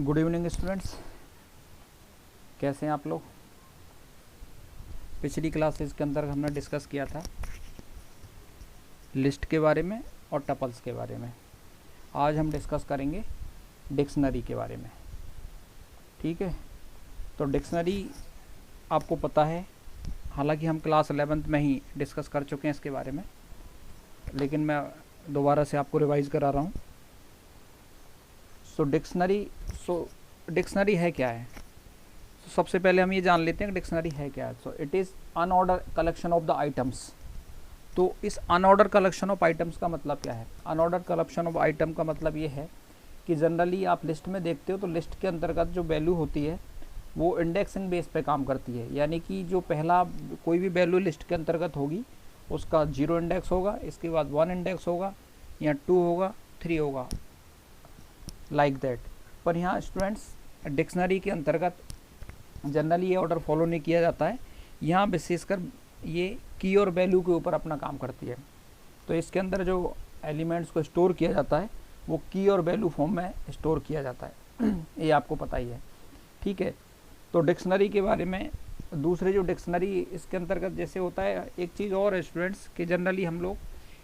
Good evening students, कैसे हैं आप लोग। पिछली क्लासेस के अंदर हमने डिस्कस किया था लिस्ट के बारे में और टपल्स के बारे में। आज हम डिस्कस करेंगे डिक्शनरी के बारे में। ठीक है, तो डिक्शनरी आपको पता है, हालांकि हम क्लास 11th में ही डिस्कस कर चुके हैं इसके बारे में, लेकिन मैं दोबारा से आपको रिवाइज करा रहा हूँ। डिक्शनरी है क्या है। सबसे पहले हम ये जान लेते हैं कि डिक्शनरी है क्या है। So it is unordered collection of the items. तो इस अनऑर्डर कलेक्शन ऑफ आइटम्स का मतलब क्या है। अनऑर्डर कलेक्शन ऑफ आइटम का मतलब ये है कि जनरली आप लिस्ट में देखते हो तो लिस्ट के अंतर्गत जो वैल्यू होती है वो इंडेक्सिंग बेस पे काम करती है, यानी कि जो पहला कोई भी वैल्यू लिस्ट के अंतर्गत होगी उसका 0 इंडेक्स होगा, इसके बाद 1 इंडेक्स होगा या 2 होगा, 3 होगा, लाइक दैट। पर यहाँ स्टूडेंट्स डिक्शनरी के अंतर्गत जनरली ये ऑर्डर फॉलो नहीं किया जाता है। यहाँ विशेषकर ये की और वैल्यू के ऊपर अपना काम करती है। तो इसके अंदर जो एलिमेंट्स को स्टोर किया जाता है वो की और वैल्यू फॉर्म में स्टोर किया जाता है ये आपको पता ही है। ठीक है, तो डिक्शनरी के बारे में दूसरे जो डिक्शनरी इसके अंतर्गत जैसे होता है, एक चीज़ और है स्टूडेंट्स कि जनरली हम लोग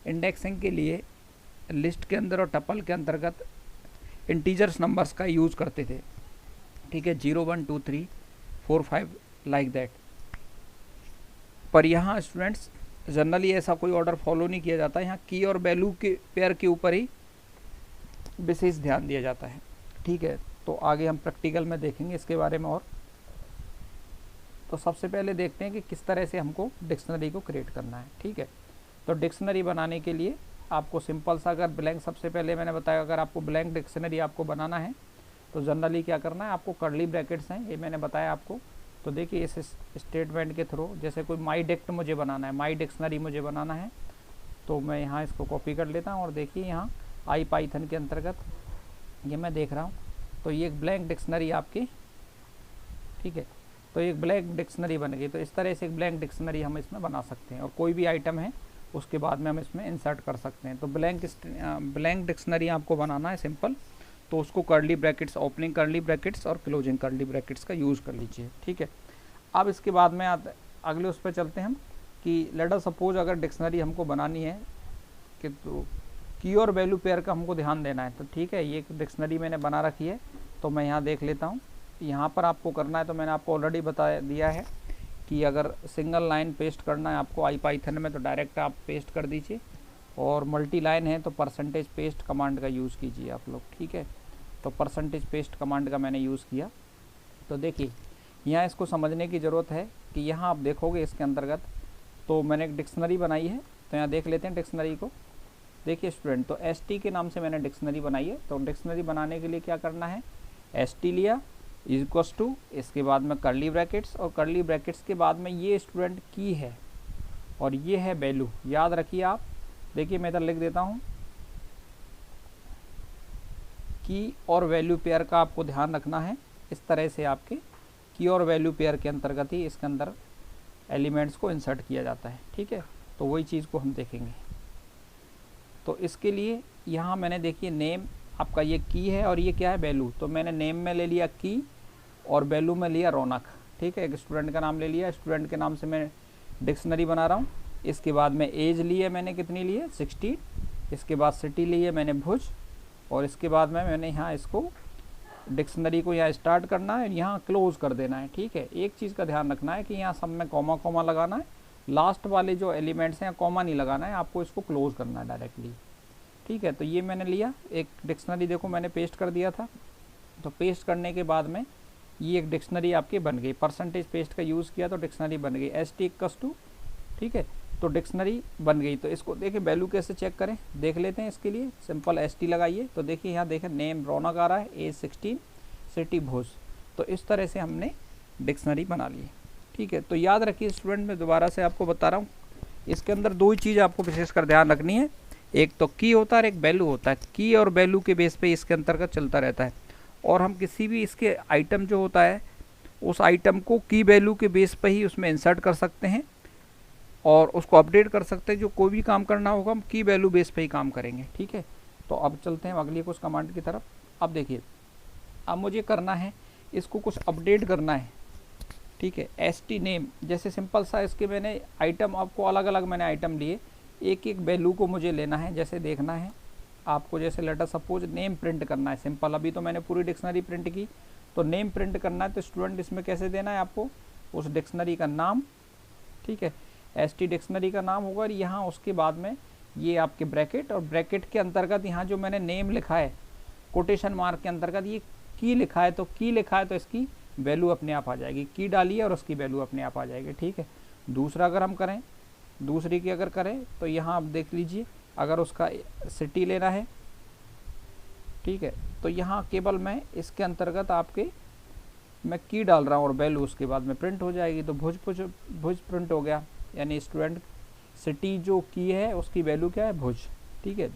इंडेक्सिंग के लिए लिस्ट के अंदर और टपल के अंतर्गत इंटीजर्स नंबर्स का यूज़ करते थे। ठीक है, 0 1 2 3 4 5 लाइक दैट। पर यहाँ स्टूडेंट्स जनरली ऐसा कोई ऑर्डर फॉलो नहीं किया जाता। यहाँ की और वैल्यू के पेयर के ऊपर ही विशेष ध्यान दिया जाता है। ठीक है, तो आगे हम प्रैक्टिकल में देखेंगे इसके बारे में। और तो सबसे पहले देखते हैं कि किस तरह से हमको डिक्शनरी को क्रिएट करना है। ठीक है, तो डिक्शनरी बनाने के लिए आपको सिंपल सा, अगर ब्लैंक, सबसे पहले मैंने बताया अगर आपको ब्लैंक डिक्शनरी आपको बनाना है तो जनरली क्या करना है, आपको कर्ली ब्रैकेट्स हैं, ये मैंने बताया आपको। तो देखिए इस स्टेटमेंट के थ्रू, जैसे कोई माई डिक्ट मुझे बनाना है, माई डिक्शनरी मुझे बनाना है, तो मैं यहाँ इसको कॉपी कर लेता हूँ और देखिए यहाँ आई पाइथन के अंतर्गत ये मैं देख रहा हूँ। तो ये एक ब्लैंक डिक्शनरी आपकी, ठीक है, तो एक ब्लैंक डिक्शनरी बन गई। तो इस तरह से एक ब्लैंक डिक्शनरी हम इसमें बना सकते हैं और कोई भी आइटम है उसके बाद में हम इसमें इंसर्ट कर सकते हैं। तो ब्लैंक डिक्शनरी आपको बनाना है सिंपल, तो उसको curly brackets, opening curly brackets और क्लोजिंग कर्ली ब्रैकेट्स का यूज़ कर लीजिए। ठीक है, अब इसके बाद में अगले उस पर चलते हैं हम कि लेट अस सपोज अगर डिक्शनरी हमको बनानी है कि तो की और वैल्यू पेयर का हमको ध्यान देना है। तो ठीक है, ये डिक्शनरी मैंने बना रखी है, तो मैं यहाँ देख लेता हूँ। यहाँ पर आपको करना है, तो मैंने आपको ऑलरेडी बता दिया है कि अगर सिंगल लाइन पेस्ट करना है आपको आई पाइथन में तो डायरेक्ट आप पेस्ट कर दीजिए, और मल्टी लाइन है तो परसेंटेज पेस्ट कमांड का यूज़ कीजिए आप लोग। ठीक है, तो परसेंटेज पेस्ट कमांड का मैंने यूज़ किया। तो देखिए यहाँ इसको समझने की ज़रूरत है कि यहाँ आप देखोगे इसके अंतर्गत, तो मैंने एक डिक्शनरी बनाई है, तो यहाँ देख लेते हैं डिक्शनरी को। देखिए स्टूडेंट, तो ST के नाम से मैंने डिक्शनरी बनाई है। तो डिक्शनरी बनाने के लिए क्या करना है, ST लिया इक्वल्स टू, इसके बाद में कर्ली ब्रैकेट्स, और कर्ली ब्रैकेट्स के बाद में ये स्टूडेंट की है और ये है वैल्यू। याद रखिए आप, देखिए मैं इधर लिख देता हूँ, की और वैल्यू पेयर का आपको ध्यान रखना है। इस तरह से आपके की और वैल्यू पेयर के अंतर्गत ही इसके अंदर एलिमेंट्स को इंसर्ट किया जाता है। ठीक है, तो वही चीज़ को हम देखेंगे। तो इसके लिए यहाँ मैंने देखिए नेम आपका ये की है और ये क्या है, वैल्यू। तो मैंने नेम में ले लिया की और वैल्यू में लिया रौनक। ठीक है, एक स्टूडेंट का नाम ले लिया, स्टूडेंट के नाम से मैं डिक्शनरी बना रहा हूँ। इसके बाद में एज लिए मैंने, कितनी लिए 16। इसके बाद सिटी लिए मैंने भुज, और इसके बाद में मैंने यहाँ इसको डिक्शनरी को यहाँ स्टार्ट करना है, यहाँ क्लोज कर देना है। ठीक है, एक चीज़ का ध्यान रखना है कि यहाँ सब में कॉमा कॉमा लगाना है, लास्ट वाले जो एलिमेंट्स हैं कॉमा नहीं लगाना है, आपको इसको क्लोज करना है डायरेक्टली। ठीक है, तो ये मैंने लिया एक डिक्शनरी, देखो मैंने पेस्ट कर दिया था। तो पेस्ट करने के बाद में ये एक डिक्शनरी आपकी बन गई, परसेंटेज पेस्ट का यूज़ किया तो डिक्शनरी बन गई ST इक्वल्स टू। ठीक है, तो डिक्शनरी बन गई। तो इसको देखिए वैल्यू कैसे चेक करें, देख लेते हैं। इसके लिए सिंपल ST लगाइए, तो देखिए यहाँ देखें नेम रौनक आ रहा है, एज 16, सिटी भोज। तो इस तरह से हमने डिक्शनरी बना ली। ठीक है, तो याद रखिए स्टूडेंट, मैं दोबारा से आपको बता रहा हूँ, इसके अंदर दो ही चीज़ आपको विशेषकर ध्यान रखनी है, एक तो की होता है और एक वैल्यू होता है। की और वैल्यू के बेस पे इसके अंतर्गत चलता रहता है, और हम किसी भी इसके आइटम जो होता है उस आइटम को की वैल्यू के बेस पे ही उसमें इंसर्ट कर सकते हैं और उसको अपडेट कर सकते हैं। जो कोई भी काम करना होगा हम की वैल्यू बेस पे ही काम करेंगे। ठीक है, तो अब चलते हैं अगली कुछ कमांड की तरफ। अब देखिए अब मुझे करना है इसको कुछ अपडेट करना है, ठीक है। ST नेम, जैसे सिंपल सा इसके मैंने आइटम, आपको अलग अलग मैंने आइटम लिए, एक एक वैल्यू को मुझे लेना है। जैसे देखना है आपको, जैसे लेटर सपोज नेम प्रिंट करना है सिंपल, अभी तो मैंने पूरी डिक्शनरी प्रिंट की, तो नेम प्रिंट करना है। तो स्टूडेंट इसमें कैसे देना है आपको, उस डिक्शनरी का नाम, ठीक है, ST डिक्शनरी का नाम होगा, और यहाँ उसके बाद में ये आपके ब्रैकेट, और ब्रैकेट के अंतर्गत यहाँ जो मैंने नेम लिखा है कोटेशन मार्क के अंतर्गत ये की लिखा है, तो की लिखा है तो इसकी वैल्यू अपने आप आ जाएगी, की डालिए और उसकी वैल्यू अपने आप आ जाएगी, ठीक है। दूसरा अगर हम करें, दूसरी की अगर करें तो यहाँ आप देख लीजिए, अगर उसका सिटी लेना है, ठीक है, तो यहाँ केवल मैं इसके अंतर्गत आपके मैं की डाल रहा हूँ और वैल्यू उसके बाद में प्रिंट हो जाएगी। तो भुज प्रिंट हो गया, यानी स्टूडेंट सिटी जो की है उसकी वैल्यू क्या है, भुज, ठीक है।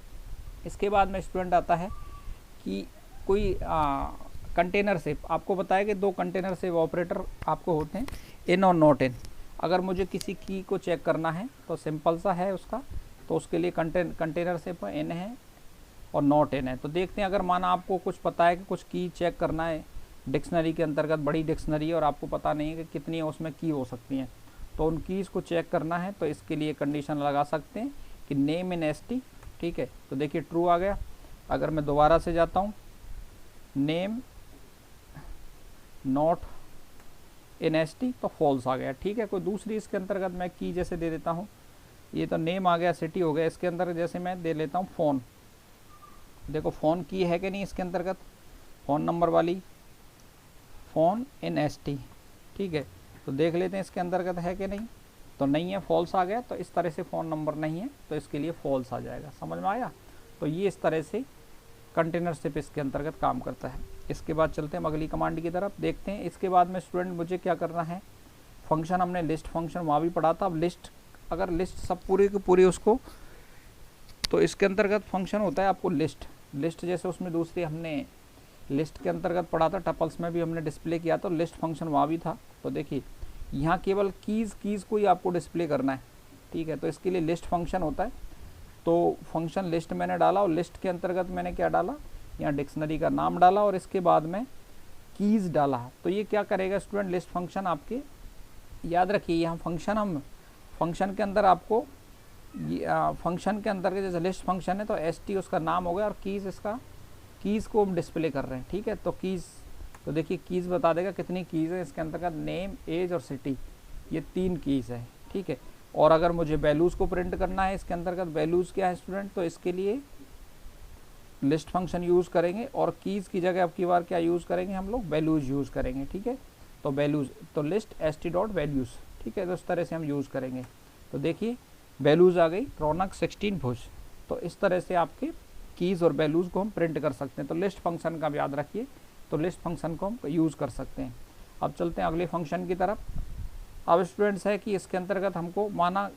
इसके बाद में स्टूडेंट आता है कि कोई कंटेनर से, आपको बताया कि 2 कंटेनर से ऑपरेटर आपको होते हैं, इन और नॉट इन। अगर मुझे किसी की को चेक करना है तो सिंपल सा है उसका, तो उसके लिए कंटेनर से इन है और नॉट इन है। तो देखते हैं, अगर माना आपको कुछ पता है कि कुछ की चेक करना है डिक्शनरी के अंतर्गत, बड़ी डिक्शनरी है और आपको पता नहीं है कि कितनी उसमें की हो सकती हैं, तो उन कीज़ को चेक करना है, तो इसके लिए कंडीशन लगा सकते हैं कि नेम इन ST, ठीक है। तो देखिए ट्रू आ गया। अगर मैं दोबारा से जाता हूँ, नेम नॉट इन ST, तो फॉल्स आ गया, ठीक है। कोई दूसरी इसके अंतर्गत मैं की जैसे दे देता हूँ, ये तो नेम आ गया, सिटी हो गया, इसके अंदर जैसे मैं दे लेता हूँ फ़ोन, देखो फ़ोन की है कि नहीं इसके अंतर्गत, फ़ोन नंबर वाली, फ़ोन इन ST, ठीक है। तो देख लेते हैं इसके अंतर्गत है कि नहीं, तो नहीं है, फॉल्स आ गया। तो इस तरह से फ़ोन नंबर नहीं है तो इसके लिए फॉल्स आ जाएगा, समझ में आया। तो ये इस तरह से कंटेनरशिप इसके अंतर्गत काम करता है। इसके बाद चलते हैं अगली कमांड की तरफ, देखते हैं। इसके बाद में स्टूडेंट मुझे क्या करना है, फंक्शन हमने लिस्ट फंक्शन वहाँ भी पढ़ा था। अब लिस्ट, अगर लिस्ट सब पूरी की पूरी उसको, तो इसके अंतर्गत फंक्शन होता है आपको लिस्ट जैसे उसमें दूसरी हमने लिस्ट के अंतर्गत पढ़ा था, टपल्स में भी हमने डिस्प्ले किया, तो लिस्ट फंक्शन वहाँ भी था। तो देखिए यहाँ केवल कीज़ को ही आपको डिस्प्ले करना है, ठीक है। तो इसके लिए लिस्ट फंक्शन होता है। तो फंक्शन लिस्ट मैंने डाला, और लिस्ट के अंतर्गत मैंने क्या डाला, यहाँ डिक्शनरी का नाम डाला और इसके बाद में कीज़ डाला। तो ये क्या करेगा स्टूडेंट, लिस्ट फंक्शन आपके, याद रखिए यहाँ फंक्शन, हम फंक्शन के अंदर आपको फंक्शन के अंतर्गत जैसे लिस्ट फंक्शन है तो ST उसका नाम हो गया, और कीज़ इसका, कीज़ को हम डिस्प्ले कर रहे हैं, ठीक है। तो कीज़, तो देखिए कीज़ बता देगा कितनी कीज़ है इसके अंतर्गत, नेम, एज और सिटी, ये 3 कीज़ है, ठीक है। और अगर मुझे वैल्यूज़ को प्रिंट करना है इसके अंतर्गत, वैल्यूज़ क्या है स्टूडेंट, तो इसके लिए लिस्ट फंक्शन यूज़ करेंगे, और कीज़ की जगह अब की बार क्या यूज़ करेंगे हम लोग, वैल्यूज़ यूज़ करेंगे, ठीक है। तो वैल्यूज़, तो लिस्ट ST डॉट वैल्यूज़, ठीक है। तो इस तरह से हम यूज़ करेंगे। तो देखिए वैल्यूज़ आ गई, रौनक 16 भुज। तो इस तरह से आपके कीज़ और वैल्यूज़ को हम प्रिंट कर सकते हैं। तो लिस्ट फंक्शन का याद रखिए, तो लिस्ट फंक्शन को हम यूज़ कर सकते हैं। अब चलते हैं अगले फंक्शन की तरफ। अब स्टूडेंट्स है कि इसके अंतर्गत हमको माना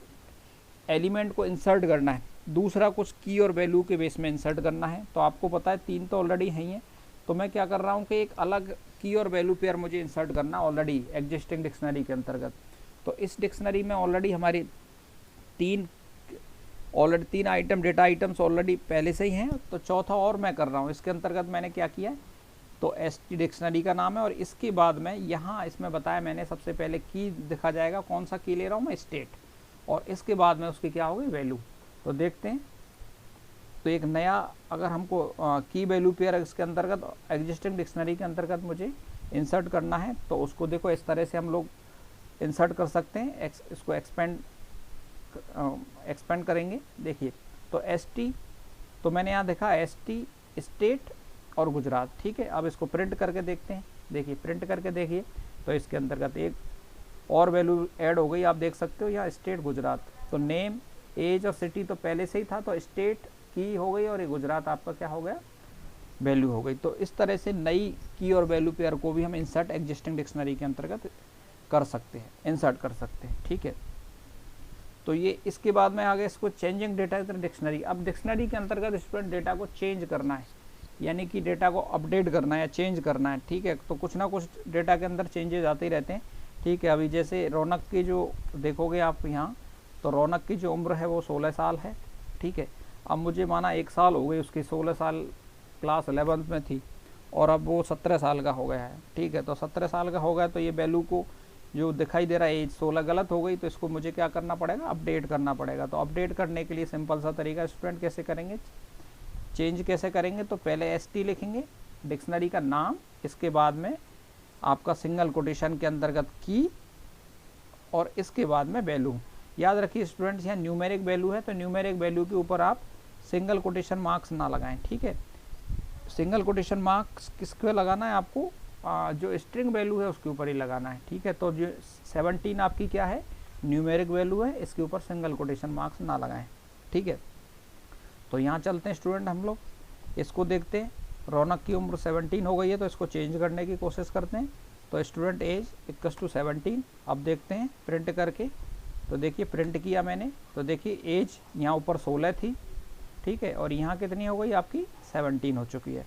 एलिमेंट को इंसर्ट करना है, दूसरा कुछ की और वैल्यू के बेस में इंसर्ट करना है। तो आपको पता है 3 तो ऑलरेडी हैं, तो मैं क्या कर रहा हूँ कि एक अलग की और वैल्यू पेयर मुझे इंसर्ट करना ऑलरेडी एग्जिस्टिंग डिक्शनरी के अंतर्गत। तो इस डिक्शनरी में ऑलरेडी हमारी 3 आइटम, डेटा आइटम्स ऑलरेडी पहले से ही हैं, तो चौथा और मैं कर रहा हूँ। इसके अंतर्गत मैंने क्या किया है, तो ST डिक्शनरी का नाम है, और इसके बाद में यहाँ इसमें बताया मैंने सबसे पहले की दिखा जाएगा, कौन सा की ले रहा हूँ मैं, स्टेट, और इसके बाद में उसकी क्या होगी, वैल्यू। तो देखते हैं, तो एक नया अगर हमको की वैल्यू पेयर इसके अंतर्गत एग्जिस्टिंग डिक्शनरी के अंतर्गत मुझे इंसर्ट करना है, तो उसको देखो इस तरह से हम लोग इंसर्ट कर सकते हैं। इसको एक्सपेंड करेंगे। देखिए तो ST, तो मैंने यहाँ देखा ST स्टेट और गुजरात, ठीक है। अब इसको प्रिंट करके देखते हैं। देखिए प्रिंट करके देखिए, तो इसके अंतर्गत एक और वैल्यू ऐड हो गई, आप देख सकते हो यहाँ स्टेट गुजरात। तो नेम, एज और सिटी तो पहले से ही था, तो स्टेट की हो गई और ये गुजरात आपका क्या हो गया, वैल्यू हो गई। तो इस तरह से नई की और वैल्यू पेयर को भी हम इंसर्ट एग्जिस्टिंग डिक्शनरी के अंतर्गत कर सकते हैं, इंसर्ट कर सकते हैं, ठीक है। तो ये इसके बाद में आगे इसको चेंजिंग डेटा डिक्शनरी। अब डिक्शनरी के अंतर्गत स्टूडेंट डेटा को चेंज करना है, यानी कि डेटा को अपडेट करना है या चेंज करना है, ठीक है। तो कुछ ना कुछ डेटा के अंदर चेंजेस आते ही रहते हैं, ठीक है। अभी जैसे रौनक की जो देखोगे आप यहाँ, तो रौनक की जो उम्र है वो 16 साल है, ठीक है। अब मुझे माना 1 साल हो गई उसकी, 16 साल क्लास 11th में थी, और अब वो 17 साल का हो गया है, ठीक है। तो 17 साल का हो गया तो ये वैल्यू को जो दिखाई दे रहा है एज 16 गलत हो गई, तो इसको मुझे क्या करना पड़ेगा, अपडेट करना पड़ेगा। तो अपडेट करने के लिए सिंपल सा तरीका स्टूडेंट कैसे करेंगे, चेंज कैसे करेंगे, तो पहले ST लिखेंगे डिक्शनरी का नाम, इसके बाद में आपका सिंगल कोटेशन के अंतर्गत की, और इसके बाद में वैल्यू। याद रखिए स्टूडेंट्स, यहाँ न्यूमेरिक वैल्यू है तो न्यूमेरिक वैल्यू के ऊपर आप सिंगल कोटेशन मार्क्स ना लगाएं, ठीक है। सिंगल कोटेशन मार्क्स किसके लगाना है आपको, जो स्ट्रिंग वैल्यू है उसके ऊपर ही लगाना है, ठीक है। तो जो 17 आपकी क्या है, न्यूमेरिक वैल्यू है, इसके ऊपर सिंगल कोटेशन मार्क्स ना लगाएं, ठीक है। तो यहाँ चलते हैं स्टूडेंट, हम लोग इसको देखते हैं। रौनक की उम्र 17 हो गई है तो इसको चेंज करने की कोशिश करते हैं। तो स्टूडेंट एज इक्वल्स टू 17। अब देखते हैं प्रिंट करके, तो देखिए प्रिंट किया मैंने, तो देखिए एज यहाँ ऊपर 16 थी, ठीक है, और यहाँ कितनी हो गई आपकी 17 हो चुकी है।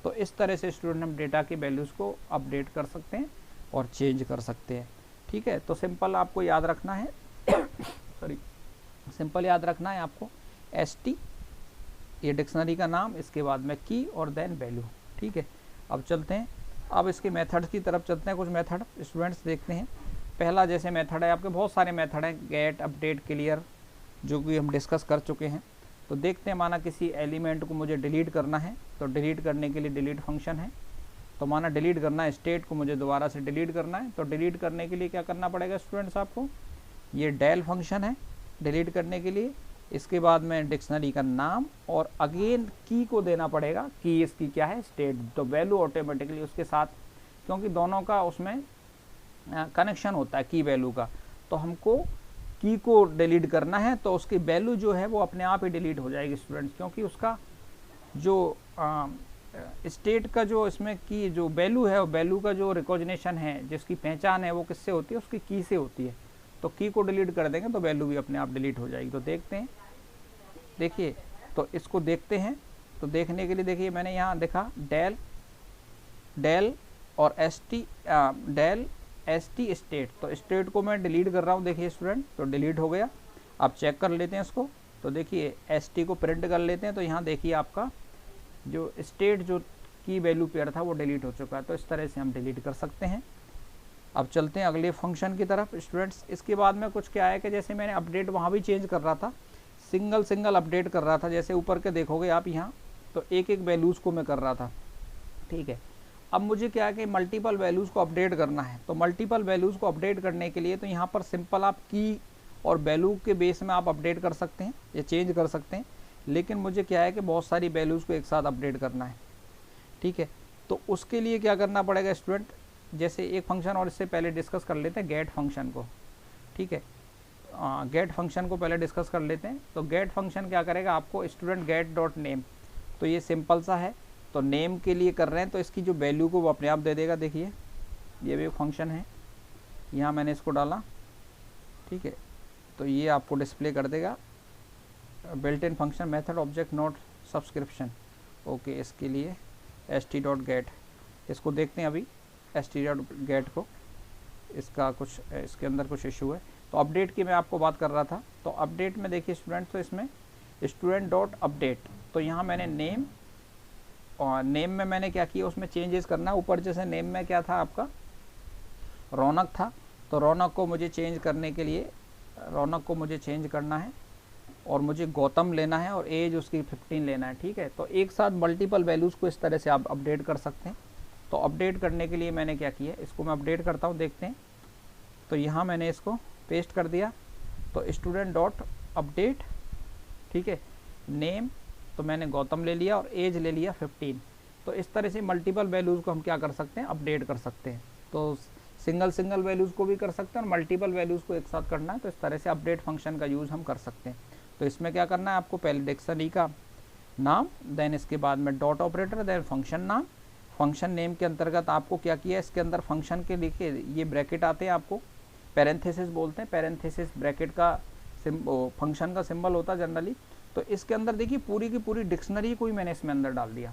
तो इस तरह से स्टूडेंट हम डेटा की वैल्यूज़ को अपडेट कर सकते हैं और चेंज कर सकते हैं, ठीक है। तो सिंपल आपको याद रखना है सॉरी, सिंपल याद रखना है आपको ST, ये डिक्शनरी का नाम, इसके बाद में की और देन वैल्यू, ठीक है। अब चलते हैं, अब इसके मेथड्स की तरफ चलते हैं। कुछ मेथड स्टूडेंट्स देखते हैं। पहला जैसे मेथड है, आपके बहुत सारे मेथड हैं, गेट, अपडेट, क्लियर, जो कि हम डिस्कस कर चुके हैं। तो देखते हैं, माना किसी एलिमेंट को मुझे डिलीट करना है, तो डिलीट करने के लिए डिलीट फंक्शन है। तो माना डिलीट करना है, स्टेट को मुझे दोबारा से डिलीट करना है, तो डिलीट करने के लिए क्या करना पड़ेगा स्टूडेंट्स आपको, ये डेल फंक्शन है डिलीट करने के लिए। इसके बाद में डिक्शनरी का नाम और अगेन की को देना पड़ेगा, की इसकी क्या है, स्टेट। तो वैल्यू ऑटोमेटिकली उसके साथ, क्योंकि दोनों का उसमें कनेक्शन होता है की वैल्यू का, तो हमको की को डिलीट करना है तो उसकी वैल्यू जो है वो अपने आप ही डिलीट हो जाएगी स्टूडेंट्स, क्योंकि उसका जो स्टेट का जो इसमें की जो वैल्यू है, वैल्यू का जो रिकॉग्निशन है, जिसकी पहचान है, वो किससे होती है, उसकी की से होती है। तो की को डिलीट कर देंगे तो वैल्यू भी अपने आप डिलीट हो जाएगी। तो देखते हैं, देखिए, तो इसको देखते हैं। तो देखने के लिए देखिए मैंने यहाँ देखा डेल, डेल और डेल ST स्टेट, तो स्टेट को मैं डिलीट कर रहा हूँ, देखिए स्टूडेंट, तो डिलीट हो गया। आप चेक कर लेते हैं इसको, तो देखिए ST को प्रिंट कर लेते हैं, तो यहाँ देखिए आपका जो स्टेट जो की वैल्यू पेयर था वो डिलीट हो चुका है। तो इस तरह से हम डिलीट कर सकते हैं। अब चलते हैं अगले फंक्शन की तरफ स्टूडेंट्स। इसके बाद में कुछ क्या है कि जैसे मैंने अपडेट वहाँ भी चेंज कर रहा था, सिंगल अपडेट कर रहा था, जैसे ऊपर के देखोगे आप यहाँ, तो एक वैल्यूज़ को मैं कर रहा था, ठीक है। अब मुझे क्या है कि मल्टीपल वैल्यूज़ को अपडेट करना है। तो मल्टीपल वैल्यूज़ को अपडेट करने के लिए तो यहाँ पर सिंपल आप की और वैल्यू के बेस में आप अपडेट कर सकते हैं या चेंज कर सकते हैं, लेकिन मुझे क्या है कि बहुत सारी वैल्यूज़ को एक साथ अपडेट करना है, ठीक है। तो उसके लिए क्या करना पड़ेगा स्टूडेंट, जैसे एक फंक्शन और इससे पहले डिस्कस कर लेते हैं गेट फंक्शन को, ठीक है। गेट फंक्शन को पहले डिस्कस कर लेते हैं। तो गेट फंक्शन क्या करेगा आपको, स्टूडेंट गेट डॉट नेम, तो ये सिंपल सा है, तो नेम के लिए कर रहे हैं, तो इसकी जो वैल्यू को वो अपने आप दे देगा। देखिए ये भी एक फंक्शन है, यहाँ मैंने इसको डाला, ठीक है, तो ये आपको डिस्प्ले कर देगा built in function method object note subscription, okay. इसके लिए ST डॉट गेट, इसको देखते हैं अभी ST डॉट गेट को, इसका कुछ इसके अंदर कुछ इशू है। तो अपडेट की मैं आपको बात कर रहा था, तो अपडेट में देखिए स्टूडेंट, तो इसमें स्टूडेंट डॉट अपडेट, तो यहाँ मैंने नेम, और नेम में मैंने क्या किया, उसमें चेंजेस करना है। ऊपर जैसे नेम में क्या था आपका, रौनक था, तो रौनक को मुझे चेंज करने के लिए, रौनक को मुझे चेंज करना है और मुझे गौतम लेना है और एज उसकी 15 लेना है, ठीक है। तो एक साथ मल्टीपल वैल्यूज़ को इस तरह से आप अपडेट कर सकते हैं। तो अपडेट करने के लिए मैंने क्या किया, इसको मैं अपडेट करता हूँ, देखते हैं। तो यहाँ मैंने इसको पेस्ट कर दिया, तो स्टूडेंट डॉट अपडेट, ठीक है, नेम तो मैंने गौतम ले लिया और एज ले लिया 15। तो इस तरह से मल्टीपल वैल्यूज़ को हम क्या कर सकते हैं, अपडेट कर सकते हैं। तो सिंगल वैल्यूज़ को भी कर सकते हैं और मल्टीपल वैल्यूज़ को एक साथ करना है, तो इस तरह से अपडेट फंक्शन का यूज़ हम कर सकते हैं। तो इसमें क्या करना है आपको, पहले डिक्शनरी का नाम, देन इसके बाद में डॉट ऑपरेटर, देन फंक्शन नाम। फंक्शन नेम के अंतर्गत आपको क्या किया, इसके अंदर फंक्शन के लिखे ये ब्रैकेट आते हैं, आपको पैरेंथेसिस बोलते हैं, पैरेंथेसिस ब्रैकेट का फंक्शन का सिंबल होता है जनरली। तो इसके अंदर देखिए पूरी की पूरी डिक्शनरी को ही मैंने इसमें अंदर डाल दिया।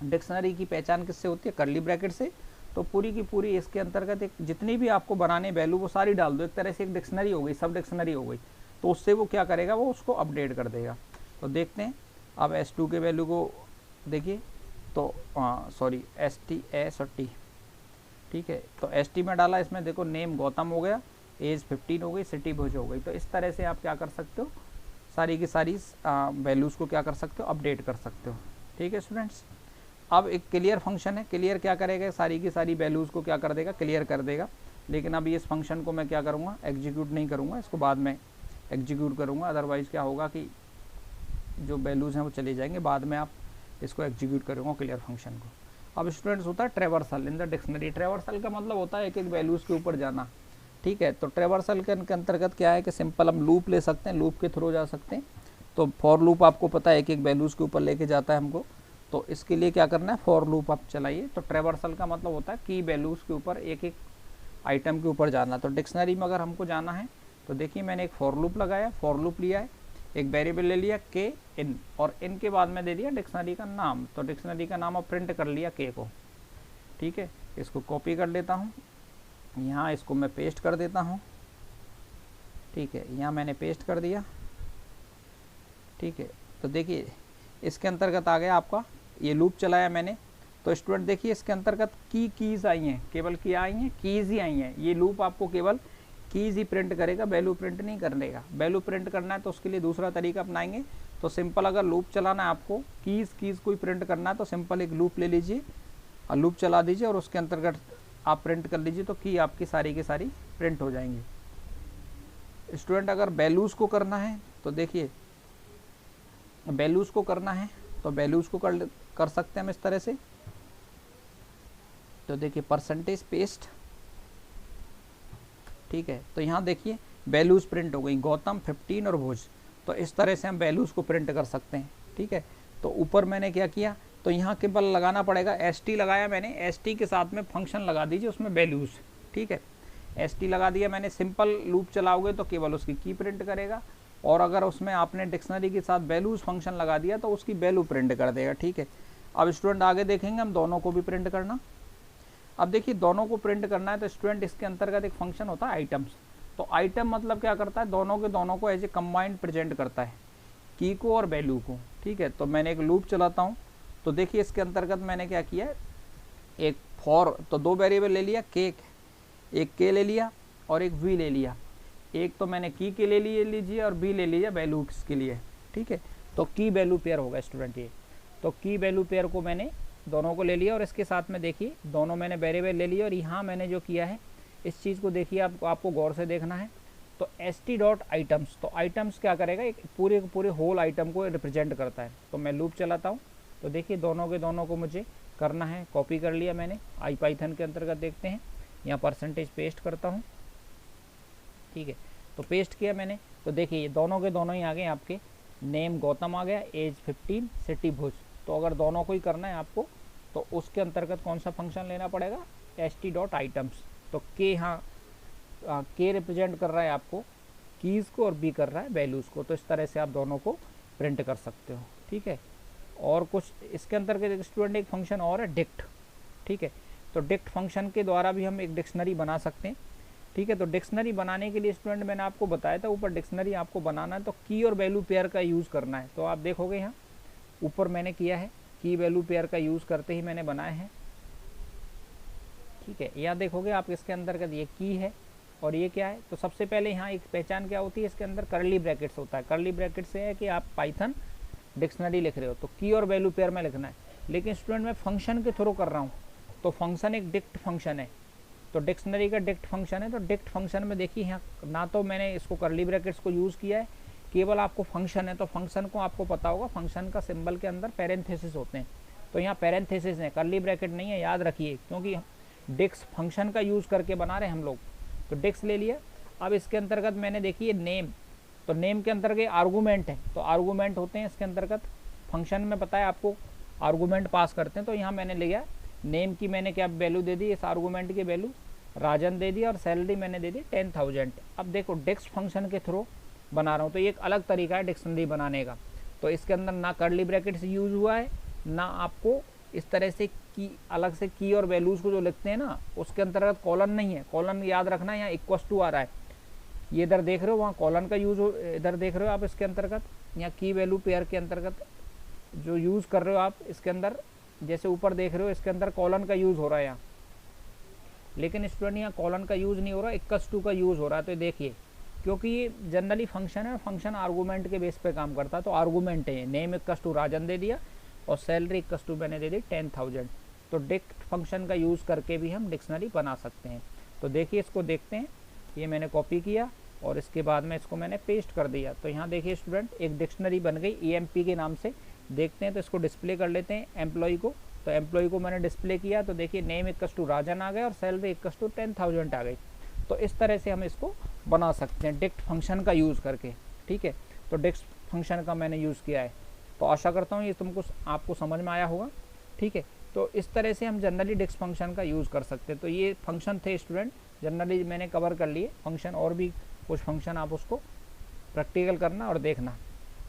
डिक्शनरी की पहचान किससे होती है, कर्ली ब्रैकेट से। तो पूरी की पूरी इसके अंतर्गत एक जितनी भी आपको बनाने वैल्यू वो सारी डाल दो, एक तरह से एक डिक्शनरी हो गई, सब डिक्शनरी हो गई। तो उससे वो क्या करेगा, वो उसको अपडेट कर देगा। तो देखते हैं अब S2 के वैल्यू को देखिए, तो सॉरी ST S और T, ठीक है। तो ST में डाला, इसमें देखो नेम गौतम हो गया, एज 15 हो गई, सिटी भुज हो गई। तो इस तरह से आप क्या कर सकते हो, सारी की सारी वैल्यूज़ को क्या कर सकते हो, अपडेट कर सकते हो, ठीक है स्टूडेंट्स। अब एक क्लियर फंक्शन है, क्लियर क्या करेगा, सारी की सारी वैल्यूज़ को क्या कर देगा, क्लियर कर देगा। लेकिन अभी इस फंक्शन को मैं क्या करूँगा, एग्जीक्यूट नहीं करूँगा, इसको बाद में एग्जीक्यूट करूँगा, अदरवाइज़ क्या होगा कि जो वैल्यूज़ हैं वो चले जाएंगे, बाद में आप इसको एग्जीक्यूट करूँगा क्लियर फंक्शन को। अब स्टूडेंट्स होता है traversal in the dictionary. Traversal का मतलब होता है एक एक वैल्यूज़ के ऊपर जाना, ठीक है। तो ट्रेवर्सल के अंतर्गत क्या है कि सिंपल हम लूप ले सकते हैं, लूप के थ्रू जा सकते हैं। तो फॉर लूप आपको पता है एक एक वैल्यूज़ के ऊपर लेके जाता है हमको, तो इसके लिए क्या करना है, फॉर लूप आप चलाइए। तो ट्रेवर्सल का मतलब होता है की वैल्यूज़ के ऊपर एक एक आइटम के ऊपर जाना। तो डिक्शनरी में अगर हमको जाना है तो देखिए मैंने एक फॉर लूप लगाया, फॉर लूप लिया है, एक वेरिएबल ले लिया के इन, और इन के बाद में दे दिया डिक्शनरी का नाम। तो डिक्शनरी का नाम अब प्रिंट कर लिया के को, ठीक है। इसको कॉपी कर लेता हूँ, यहाँ इसको मैं पेस्ट कर देता हूँ, ठीक है। यहाँ मैंने पेस्ट कर दिया, ठीक है। तो देखिए इसके अंतर्गत आ गया आपका, ये लूप चलाया मैंने। तो स्टूडेंट देखिए इसके अंतर्गत कीज़ आई हैं, केवल क्या आई हैं, कीज़ ही आई हैं। ये लूप आपको केवल कीज़ ही प्रिंट करेगा, वैल्यू प्रिंट नहीं करेगा। वैल्यू प्रिंट करना है तो उसके लिए दूसरा तरीका अपनाएंगे। तो सिंपल अगर लूप चलाना है आपको, कीज़ कोई प्रिंट करना है तो सिंपल एक लूप ले लीजिए और लूप चला दीजिए और उसके अंतर्गत आप प्रिंट कर लीजिए, तो की आपकी सारी की सारी प्रिंट हो जाएंगी। स्टूडेंट अगर वैल्यूज़ को करना है तो देखिए वैल्यूज़ को करना है तो वैल्यूज़ को कर सकते हैं हम इस तरह से। तो देखिए परसेंटेज पेस्ट, ठीक है। तो यहाँ देखिए वैल्यूज़ प्रिंट हो गई, गौतम 15 और भुज। तो इस तरह से हम वैल्यूज़ को प्रिंट कर सकते हैं, ठीक है। तो ऊपर मैंने क्या किया, तो यहाँ केवल लगाना पड़ेगा ST लगाया मैंने, ST के साथ में फंक्शन लगा दीजिए उसमें वैल्यूज़, ठीक है। ST लगा दिया मैंने, सिंपल लूप चलाओगे तो केवल उसकी की प्रिंट करेगा, और अगर उसमें आपने डिक्शनरी के साथ वैल्यूज़ फंक्शन लगा दिया तो उसकी वैल्यू प्रिंट कर देगा, ठीक है। अब स्टूडेंट आगे देखेंगे हम दोनों को भी प्रिंट करना। अब देखिए दोनों को प्रिंट करना है तो स्टूडेंट इसके अंतर्गत एक फंक्शन होता है आइटम्स। तो आइटम मतलब क्या करता है, दोनों के दोनों को एज ए कंबाइंड प्रेजेंट करता है, की को और वैल्यू को, ठीक है। तो मैंने एक लूप चलाता हूँ, तो देखिए इसके अंतर्गत मैंने क्या किया, एक फॉर, तो दो वेरिएबल ले लिया, एक के ले लिया और एक वी ले लिया। एक तो मैंने की के ले लीजिए और बी ले लीजिए वैल्यू के लिए, ठीक है। तो की वैल्यू पेयर होगा स्टूडेंट ये। तो की वैल्यू पेयर को मैंने दोनों को ले लिया और इसके साथ में देखिए दोनों मैंने वेरिएबल ले लिया। और यहाँ मैंने जो किया है इस चीज़ को देखिए आपको गौर से देखना है। तो st.items, तो आइटम्स क्या करेगा, एक पूरे होल आइटम को रिप्रेजेंट करता है। तो मैं लूप चलाता हूँ, तो देखिए दोनों के दोनों को मुझे करना है, कॉपी कर लिया मैंने IPython के अंतर्गत। देखते हैं यहाँ परसेंटेज पेस्ट करता हूँ, ठीक है। तो पेस्ट किया मैंने, तो देखिए ये दोनों के दोनों ही आ गए आपके, नेम गौतम आ गया, एज 15, सिटी भुज। तो अगर दोनों को ही करना है आपको तो उसके अंतर्गत कौन सा फंक्शन लेना पड़ेगा, st.items। तो के यहाँ के रिप्रेजेंट कर रहा है आपको कीज़ को और बी कर रहा है वैल्यूज़ को। तो इस तरह से आप दोनों को प्रिंट कर सकते हो, ठीक है। और कुछ इसके अंतर्गत स्टूडेंट एक फंक्शन और है डिक्ट, ठीक है। तो डिक्ट फंक्शन के द्वारा भी हम एक डिक्शनरी बना सकते हैं, ठीक है। तो डिक्शनरी बनाने के लिए स्टूडेंट मैंने आपको बताया था, ऊपर डिक्शनरी आपको बनाना है तो की और वैल्यू पेयर का यूज़ करना है। तो आप देखोगे यहाँ ऊपर मैंने किया है, की वैल्यू पेयर का यूज़ करते ही मैंने बनाए हैं, ठीक है। यहाँ देखोगे आप इसके अंतर्गत ये की है और ये क्या है। तो सबसे पहले यहाँ एक पहचान क्या होती है, इसके अंदर करली ब्रैकेट्स होता है। करली ब्रैकेट से है कि आप पाइथन डिक्शनरी लिख रहे हो, तो की और वैल्यू पेयर में लिखना है। लेकिन स्टूडेंट मैं फंक्शन के थ्रू कर रहा हूँ, तो फंक्शन एक डिक्ट फंक्शन है, तो डिक्शनरी का डिक्ट फंक्शन है। तो डिक्ट फंक्शन में देखिए यहाँ ना तो मैंने इसको करली ब्रैकेट्स को यूज़ किया है, केवल आपको फंक्शन है। तो फंक्शन को आपको पता होगा, फंक्शन का सिंबल के अंदर पैरेंथेसिस होते हैं, तो यहाँ पैरेंथेसिस है, करली ब्रैकेट नहीं है, याद रखिए, क्योंकि डिक्स फंक्शन का यूज़ करके बना रहे हैं हम लोग। तो डिक्स ले लिया। अब इसके अंतर्गत मैंने देखिए नेम, तो नेम के अंतर्गत आर्गूमेंट है, तो आर्गूमेंट होते हैं इसके अंतर्गत, फंक्शन में पता है आपको आर्गूमेंट पास करते हैं। तो यहाँ मैंने लिया नेम की, मैंने क्या वैल्यू दे दी, इस आर्गूमेंट की वैल्यू राजन दे दी और सैलरी मैंने दे दी 10,000। अब देखो डिक्स फंक्शन के थ्रू बना रहा हूँ, तो ये एक अलग तरीका है डिक्शनरी बनाने का। तो इसके अंदर ना करली ब्रैकेट्स यूज़ हुआ है, ना आपको इस तरह से की अलग से की और वैल्यूज़ को जो लिखते हैं ना उसके अंतर्गत कॉलन नहीं है। कॉलन याद रखना है, यहाँ इक्वस टू आ रहा है, ये इधर देख रहे हो, वहाँ कॉलन का यूज़ हो, इधर देख रहे हो आप इसके अंतर्गत, यहाँ की वैल्यू पेयर के अंतर्गत जो यूज़ कर रहे हो आप, इसके अंदर जैसे ऊपर देख रहे हो इसके अंदर कॉलन का यूज़ हो रहा है यहाँ, लेकिन स्टूडेंट यहाँ कॉलन का यूज़ नहीं हो रहा, =2 का यूज़ हो रहा है। तो देखिए क्योंकि ये जनरली फंक्शन है, फंक्शन आर्गूमेंट के बेस पे काम करता है, तो आर्गूमेंट है, नेम =, राजन दे दिया और सैलरी = मैंने दे दी 10,000। तो डिक्ट फंक्शन का यूज़ करके भी हम डिक्शनरी बना सकते हैं। तो देखिए इसको देखते हैं, ये मैंने कॉपी किया और इसके बाद में इसको मैंने पेस्ट कर दिया। तो यहाँ देखिए स्टूडेंट एक डिक्शनरी बन गई EMP के नाम से। देखते हैं तो इसको डिस्प्ले कर लेते हैं एम्प्लॉय को। तो एम्प्लॉय को मैंने डिस्प्ले किया तो देखिए नेम = राजन आ गया और सैलरी = 10,000 आ गई। तो इस तरह से हम इसको बना सकते हैं डिक्ट फंक्शन का यूज़ करके। ठीक है, तो डिक्ट फंक्शन का मैंने यूज़ किया है। तो आशा करता हूँ ये तुमको आपको समझ में आया होगा। ठीक है, तो इस तरह से हम जनरली डिक्ट फंक्शन का यूज़ कर सकते हैं। तो ये फंक्शन थे स्टूडेंट, जनरली मैंने कवर कर लिए फंक्शन, और भी कुछ फंक्शन आप उसको प्रैक्टिकल करना और देखना।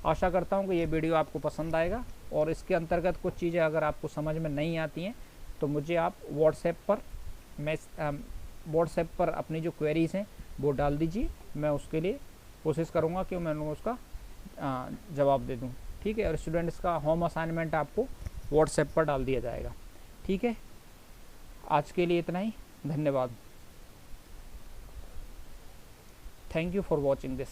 आशा करता हूँ कि ये वीडियो आपको पसंद आएगा, और इसके अंतर्गत कुछ चीज़ें अगर आपको समझ में नहीं आती हैं तो मुझे आप व्हाट्सएप पर अपनी जो क्वेरीज़ हैं वो डाल दीजिए। मैं उसके लिए कोशिश करूँगा कि मैं उसका जवाब दे दूँ। ठीक है, और स्टूडेंट्स का होम असाइनमेंट आपको व्हाट्सएप पर डाल दिया जाएगा। ठीक है, आज के लिए इतना ही, धन्यवाद। Thank you for watching this.